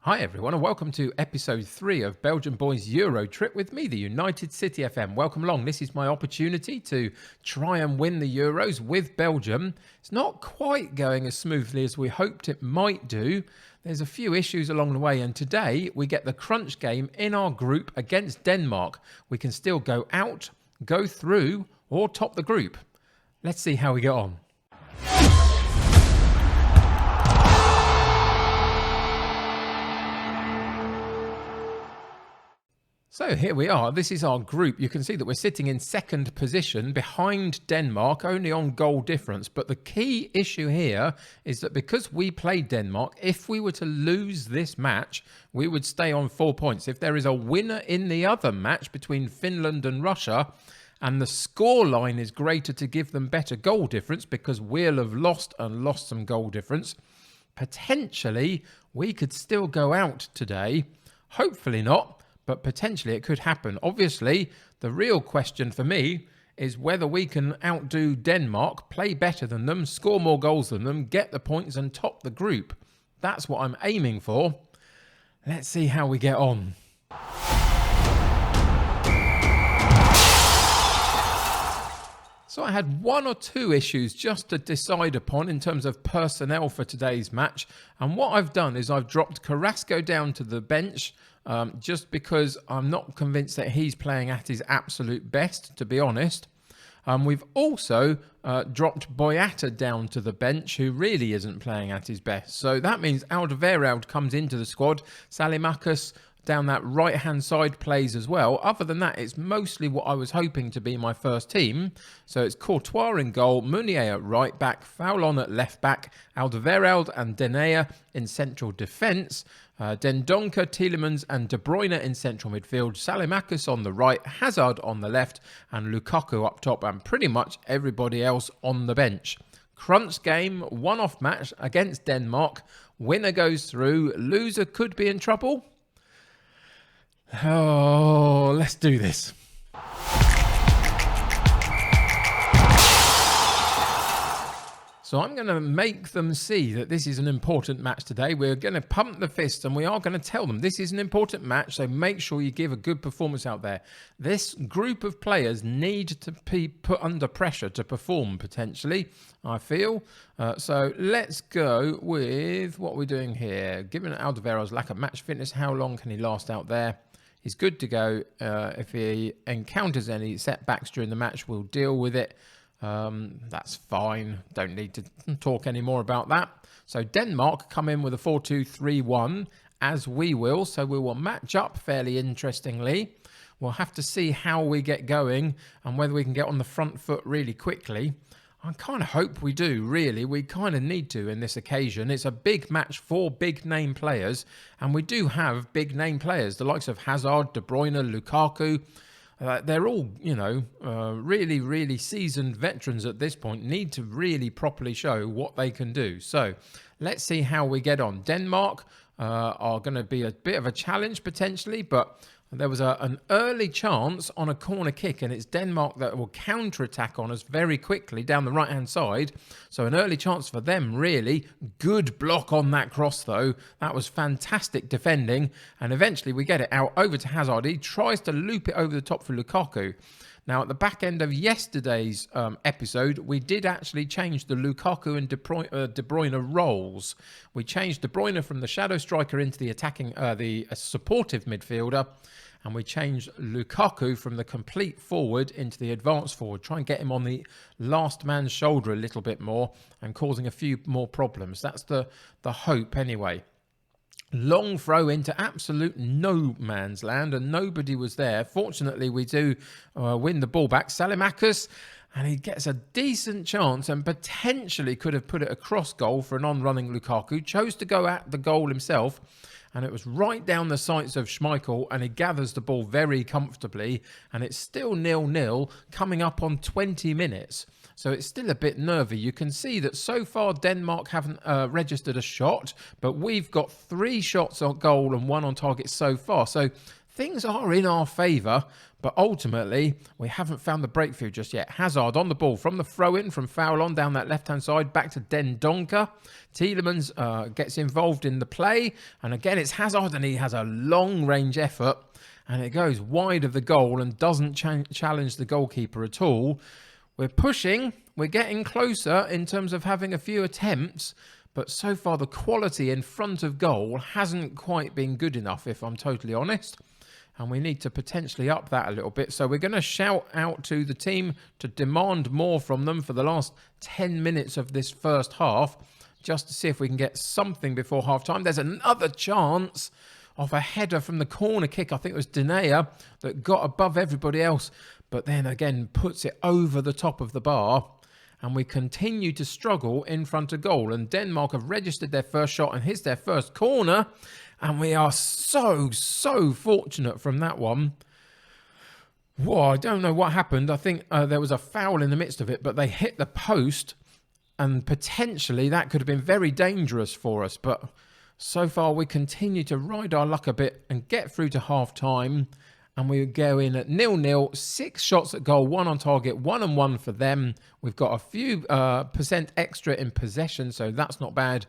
Hi everyone and welcome to episode 3 of Belgian Boys Euro Trip with me, the United City FM. Welcome along. This is my opportunity to try and win the Euros with Belgium. It's not quite going as smoothly as we hoped it might do. There's a few issues along the way, and today we get the crunch game in our group against Denmark. We can still go out, go through, or top the group. Let's see how we get on. So here we are. This is our group. You can see that we're sitting in second position behind Denmark, only on goal difference. But the key issue here is that because we played Denmark, if we were to lose this match, we would stay on 4 points. If there is a winner in the other match between Finland and Russia, and the score line is greater to give them better goal difference because we'll have lost some goal difference, potentially we could still go out today. Hopefully not. But potentially it could happen. Obviously, the real question for me is whether we can outdo Denmark, play better than them, score more goals than them, get the points and top the group. That's what I'm aiming for. Let's see how we get on. So I had one or two issues just to decide upon in terms of personnel for today's match. And what I've done is I've dropped Carrasco down to the bench just because I'm not convinced that he's playing at his absolute best, to be honest. We've also dropped Boyata down to the bench, who really isn't playing at his best. So that means Alderweireld comes into the squad. Salimakis down that right-hand side plays as well. Other than that, it's mostly what I was hoping to be my first team. So it's Courtois in goal, Meunier at right back, Foulon at left back, Alderweireld and Denea in central defence, Dendoncker, Tielemans and De Bruyne in central midfield, Salimakis on the right, Hazard on the left and Lukaku up top, and pretty much everybody else on the bench. Crunch game, one-off match against Denmark. Winner goes through, loser could be in trouble. Oh, let's do this. So I'm going to make them see that this is an important match today. We're going to pump the fist and we are going to tell them this is an important match. So make sure you give a good performance out there. This group of players need to be put under pressure to perform potentially, I feel. So let's go with what we're doing here. Given Alderweireld's lack of match fitness, how long can he last out there? He's good to go. If he encounters any setbacks during the match, we'll deal with it. That's fine. Don't need to talk any more about that. So Denmark come in with a 4-2-3-1, as we will. So we will match up fairly interestingly. We'll have to see how we get going and whether we can get on the front foot really quickly. I kind of hope we do, really. We kind of need to in this occasion. It's a big match for big name players, and we do have big name players, the likes of Hazard, De Bruyne, Lukaku. They're all, really, really seasoned veterans at this point, need to really properly show what they can do. So let's see how we get on. Denmark are going to be a bit of a challenge potentially, but there was an early chance on a corner kick, and it's Denmark that will counter-attack on us very quickly down the right-hand side. So an early chance for them, really. Good block on that cross, though. That was fantastic defending. And eventually we get it out over to Hazard. He tries to loop it over the top for Lukaku. Now, at the back end of yesterday's episode, we did actually change the Lukaku and De Bruyne roles. We changed De Bruyne from the shadow striker into the attacking, the supportive midfielder, and we changed Lukaku from the complete forward into the advanced forward. Try and get him on the last man's shoulder a little bit more and causing a few more problems. That's the hope anyway. Long throw into absolute no man's land and nobody was there. Fortunately, we do win the ball back. Salimakis, and he gets a decent chance and potentially could have put it across goal for an on-running Lukaku. Chose to go at the goal himself, and it was right down the sights of Schmeichel, and he gathers the ball very comfortably, and it's still 0-0 coming up on 20 minutes. So it's still a bit nervy. You can see that so far Denmark haven't registered a shot, but we've got 3 shots on goal and 1 on target so far. So things are in our favour, but ultimately we haven't found the breakthrough just yet. Hazard on the ball from the throw-in, from foul on down that left-hand side, back to Den Donker. Tielemans gets involved in the play, and again it's Hazard, and he has a long-range effort, and it goes wide of the goal and doesn't challenge the goalkeeper at all. We're pushing, we're getting closer in terms of having a few attempts, but so far the quality in front of goal hasn't quite been good enough, if I'm totally honest. And we need to potentially up that a little bit. So we're going to shout out to the team to demand more from them for the last 10 minutes of this first half, just to see if we can get something before half-time. There's another chance of a header from the corner kick. I think it was Denea that got above everybody else, but then again puts it over the top of the bar. And we continue to struggle in front of goal. And Denmark have registered their first shot, and here's their first corner. And we are so fortunate from that one. Whoa, I don't know what happened. I think there was a foul in the midst of it, but they hit the post. And potentially that could have been very dangerous for us. But so far we continue to ride our luck a bit and get through to half-time. And we go in at 0-0, 6 shots at goal, 1 on target, 1-1 for them. We've got a few percent extra in possession, so that's not bad.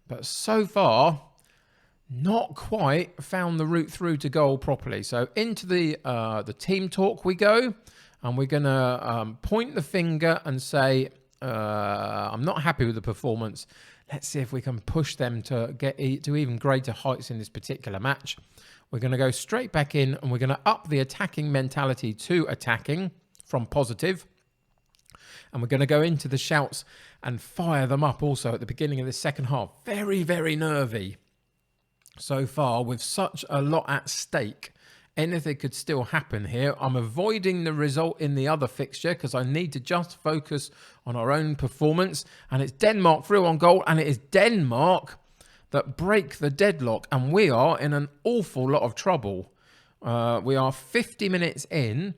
But so far, not quite found the route through to goal properly. So into the team talk we go, and we're going to point the finger and say, I'm not happy with the performance. Let's see if we can push them to get to even greater heights in this particular match. We're going to go straight back in, and we're going to up the attacking mentality to attacking from positive. And we're going to go into the shouts and fire them up also at the beginning of the second half. Very, very nervy so far with such a lot at stake. Anything could still happen here. I'm avoiding the result in the other fixture because I need to just focus on our own performance. And it's Denmark through on goal, and it is Denmark that break the deadlock, and we are in an awful lot of trouble. We are 50 minutes in,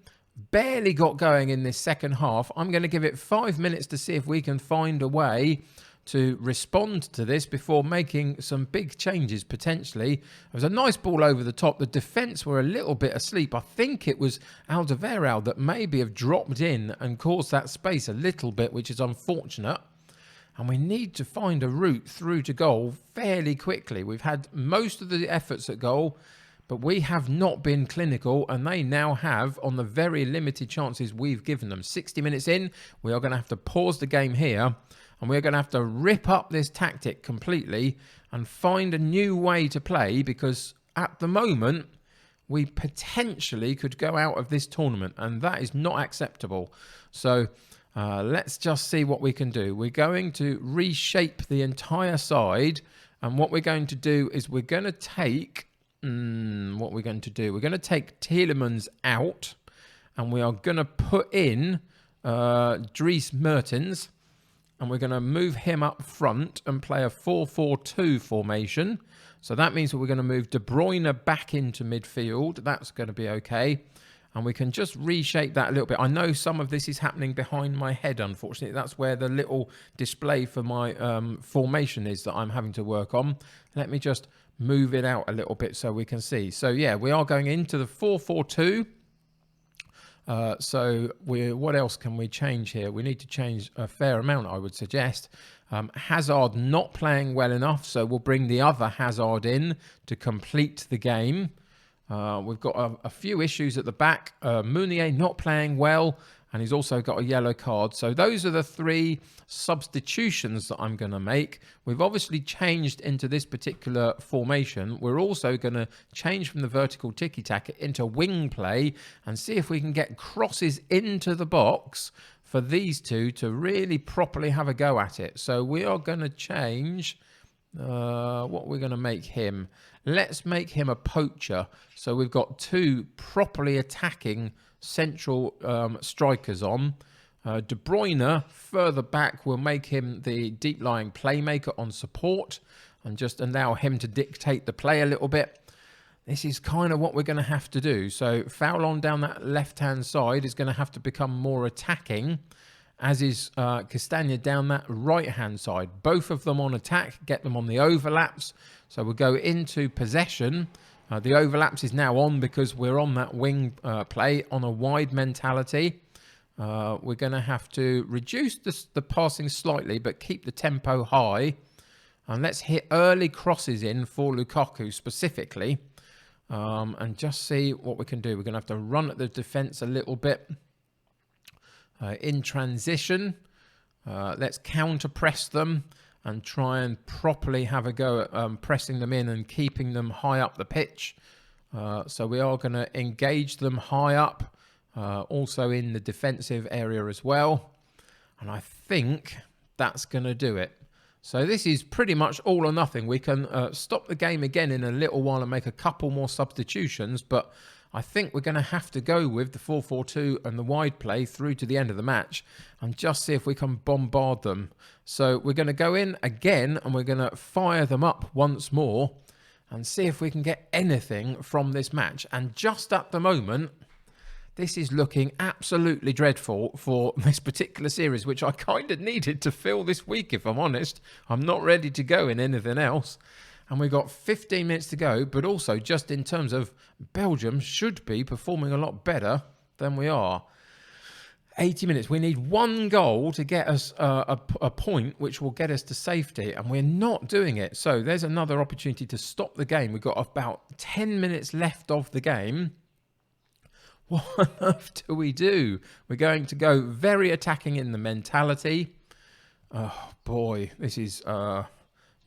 barely got going in this second half. I'm going to give it 5 minutes to see if we can find a way to respond to this before making some big changes potentially. It was a nice ball over the top. The defence were a little bit asleep. I think it was Alderweireld that maybe have dropped in and caused that space a little bit, which is unfortunate. And we need to find a route through to goal fairly quickly. We've had most of the efforts at goal, but we have not been clinical, and they now have on the very limited chances we've given them. 60 minutes in, we are going to have to pause the game here, and we're going to have to rip up this tactic completely and find a new way to play, because at the moment, we potentially could go out of this tournament, and that is not acceptable. So let's just see what we can do. We're going to reshape the entire side, and what we're going to do is we're going to take we're going to take Tielemans out, and we are going to put in Dries Mertens, and we're going to move him up front and play a 4-4-2 formation. So that means that we're going to move De Bruyne back into midfield. That's going to be okay. And we can just reshape that a little bit. I know some of this is happening behind my head, unfortunately. That's where the little display for my formation is that I'm having to work on. Let me just move it out a little bit so we can see. So, yeah, we are going into the 4-4-2. What else can we change here? We need to change a fair amount, I would suggest. Hazard not playing well enough, so we'll bring the other Hazard in to complete the game. We've got a few issues at the back. Meunier not playing well, and he's also got a yellow card. So those are the 3 substitutions that I'm going to make. We've obviously changed into this particular formation. We're also going to change from the vertical tiki-taka into wing play and see if we can get crosses into the box for these two to really properly have a go at it. So we are going to change what we're going to make him. Let's make him a poacher. So we've got 2 properly attacking central strikers on. De Bruyne further back will make him the deep-lying playmaker on support and just allow him to dictate the play a little bit. This is kind of what we're going to have to do. So foul on down that left-hand side is going to have to become more attacking, as is Castagna down that right-hand side. Both of them on attack, get them on the overlaps. So we'll go into possession, The overlaps is now on because we're on that wing play on a wide mentality. We're going to have to reduce the passing slightly, but keep the tempo high. And let's hit early crosses in for Lukaku specifically. And just see what we can do. We're going to have to run at the defence a little bit. In transition, let's counter-press them and try and properly have a go at pressing them in and keeping them high up the pitch. So we are going to engage them high up, also in the defensive area as well. And I think that's going to do it. So this is pretty much all or nothing. We can stop the game again in a little while and make a couple more substitutions, but I think we're going to have to go with the 4-4-2 and the wide play through to the end of the match and just see if we can bombard them. So we're going to go in again and we're going to fire them up once more and see if we can get anything from this match. And just at the moment, this is looking absolutely dreadful for this particular series, which I kind of needed to fill this week, if I'm honest. I'm not ready to go in anything else. And we've got 15 minutes to go, but also just in terms of Belgium should be performing a lot better than we are. 80 minutes. We need one goal to get us a point, which will get us to safety, and we're not doing it. So there's another opportunity to stop the game. We've got about 10 minutes left of the game. What on earth do we do? We're going to go very attacking in the mentality. Oh, boy, this is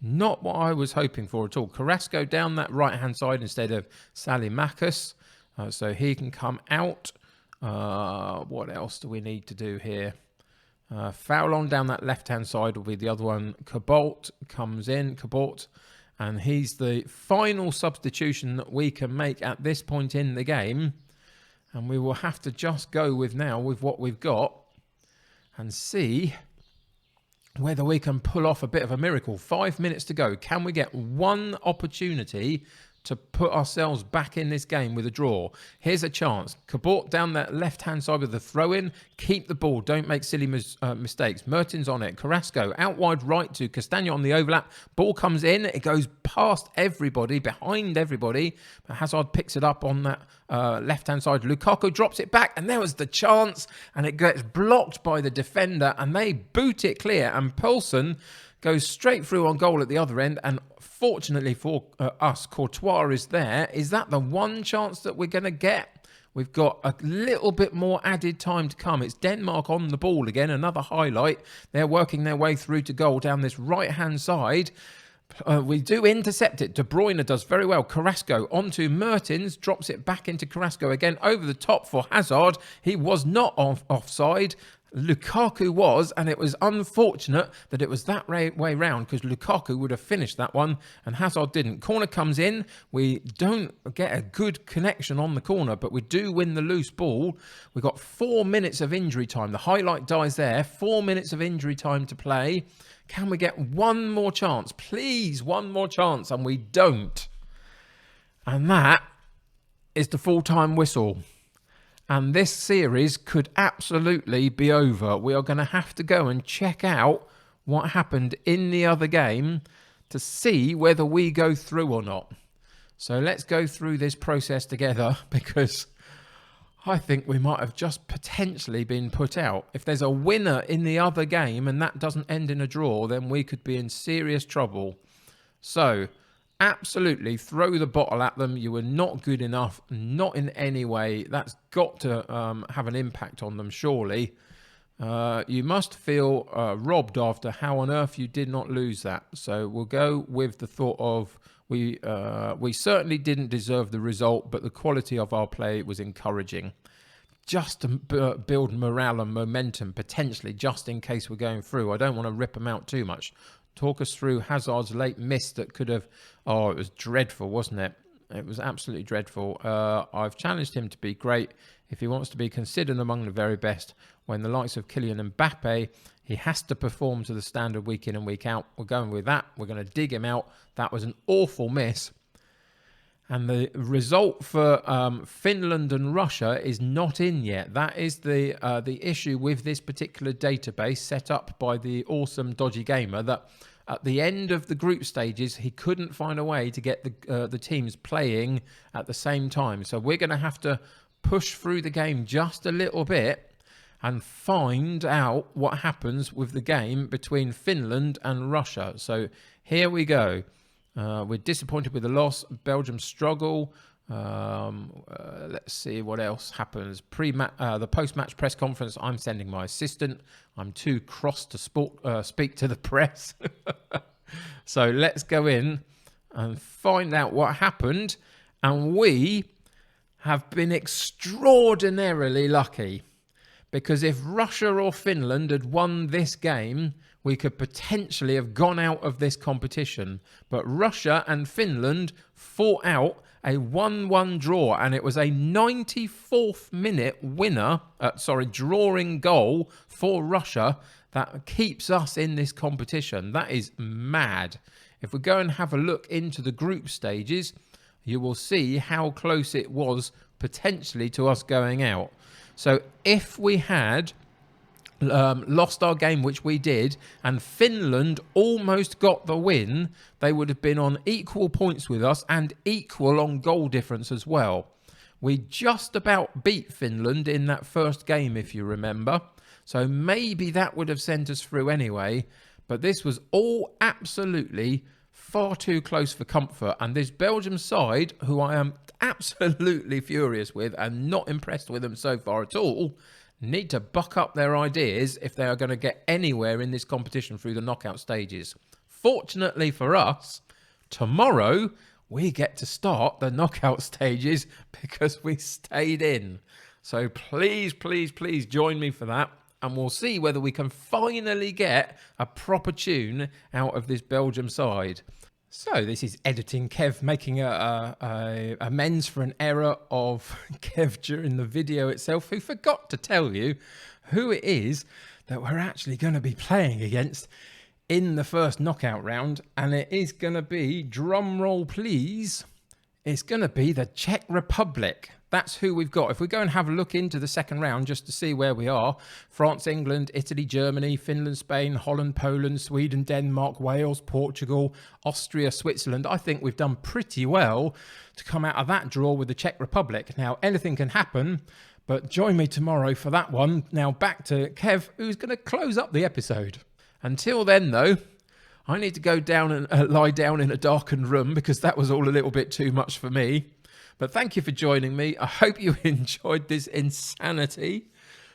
not what I was hoping for at all. Carrasco down that right-hand side instead of Salimakis. So he can come out. What else do we need to do here? Foul on down that left-hand side will be the other one. Cabot comes in. Cabot. And he's the final substitution that we can make at this point in the game. And we will have to just go with now with what we've got and see whether we can pull off a bit of a miracle. 5 minutes to go. Can we get one opportunity to put ourselves back in this game with a draw? Here's a chance. Cabot down that left-hand side with the throw-in. Keep the ball. Don't make silly mistakes. Mertens on it. Carrasco out wide right to Castagna on the overlap. Ball comes in. It goes past everybody, behind everybody. But Hazard picks it up on that left-hand side. Lukaku drops it back, and there was the chance, and it gets blocked by the defender, and they boot it clear, and Poulsen goes straight through on goal at the other end, and fortunately for us, Courtois is there. Is that the one chance that we're going to get? We've got a little bit more added time to come. It's Denmark on the ball again, another highlight. They're working their way through to goal down this right-hand side. We do intercept it. De Bruyne does very well. Carrasco onto Mertens, drops it back into Carrasco again, over the top for Hazard. He was not offside. Lukaku was, and it was unfortunate that it was that way round because Lukaku would have finished that one and Hazard didn't. Corner comes in. We don't get a good connection on the corner, but we do win the loose ball. We've got 4 minutes of injury time. The highlight dies there. 4 minutes of injury time to play. Can we get one more chance? Please, one more chance, and we don't. And that is the full-time whistle. And this series could absolutely be over. We are going to have to go and check out what happened in the other game to see whether we go through or not. So let's go through this process together because I think we might have just potentially been put out. If there's a winner in the other game and that doesn't end in a draw, then we could be in serious trouble. So absolutely throw the bottle at them. You were not good enough, not in any way. That's got to have an impact on them, surely. You must feel robbed after how on earth you did not lose that. So we'll go with the thought of we certainly didn't deserve the result, but the quality of our play was encouraging. Just to build morale and momentum, potentially, just in case we're going through. I don't want to rip them out too much. Talk us through Hazard's late miss that could have... Oh, it was dreadful, wasn't it? It was absolutely dreadful. I've challenged him to be great if he wants to be considered among the very best. When the likes of Kylian Mbappe, he has to perform to the standard week in and week out. We're going with that. We're going to dig him out. That was an awful miss. And the result for Finland and Russia is not in yet. That is the issue with this particular database set up by the awesome Dodgy Gamer, that at the end of the group stages, he couldn't find a way to get the teams playing at the same time. So we're going to have to push through the game just a little bit and find out what happens with the game between Finland and Russia. So here we go. We're disappointed with the loss. Belgium struggle. Let's see what else happens. The post-match press conference, I'm sending my assistant. I'm too cross to speak to the press. So let's go in and find out what happened. And we have been extraordinarily lucky, because if Russia or Finland had won this game, we could potentially have gone out of this competition. But Russia and Finland fought out a 1-1 draw, and it was a 94th minute drawing goal for Russia that keeps us in this competition. That is mad. If we go and have a look into the group stages, you will see how close it was potentially to us going out. So if we had lost our game, which we did, and Finland almost got the win, they would have been on equal points with us and equal on goal difference as well. We just about beat Finland in that first game, if you remember. So maybe that would have sent us through anyway. But this was all absolutely far too close for comfort. And this Belgium side, who I am absolutely furious with and not impressed with them so far at all, need to buck up their ideas if they are going to get anywhere in this competition through the knockout stages. Fortunately for us, tomorrow we get to start the knockout stages because we stayed in. So please, please, please join me for that. And we'll see whether we can finally get a proper tune out of this Belgium side. So this is editing Kev making a amends for an error of Kev during the video itself, who forgot to tell you who it is that we're actually going to be playing against in the first knockout round. And it is going to be, drum roll please, it's going to be the Czech Republic. That's who we've got. If we go and have a look into the second round just to see where we are, France, England, Italy, Germany, Finland, Spain, Holland, Poland, Sweden, Denmark, Wales, Portugal, Austria, Switzerland. I think we've done pretty well to come out of that draw with the Czech Republic. Now, anything can happen, but join me tomorrow for that one. Now, back to Kev, who's going to close up the episode. Until then, though, I need to go down and lie down in a darkened room because that was all a little bit too much for me. But thank you for joining me. I hope you enjoyed this insanity.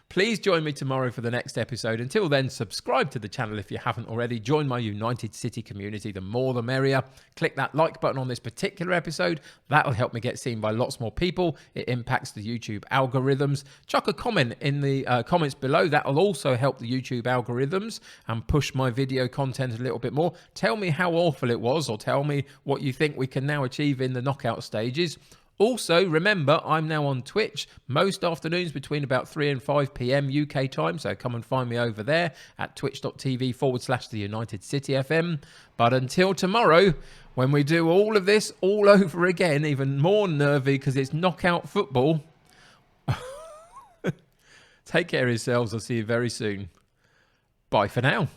Please join me tomorrow for the next episode. Until then, subscribe to the channel if you haven't already. Join my United City community. The more, the merrier. Click that like button on this particular episode. That'll help me get seen by lots more people. It impacts the YouTube algorithms. Chuck a comment in the comments below. That'll also help the YouTube algorithms and push my video content a little bit more. Tell me how awful it was, or tell me what you think we can now achieve in the knockout stages. Also, remember, I'm now on Twitch most afternoons between about 3 and 5 p.m. UK time, so come and find me over there at twitch.tv/the United City FM. But until tomorrow, when we do all of this all over again, even more nervy because it's knockout football, take care of yourselves. I'll see you very soon. Bye for now.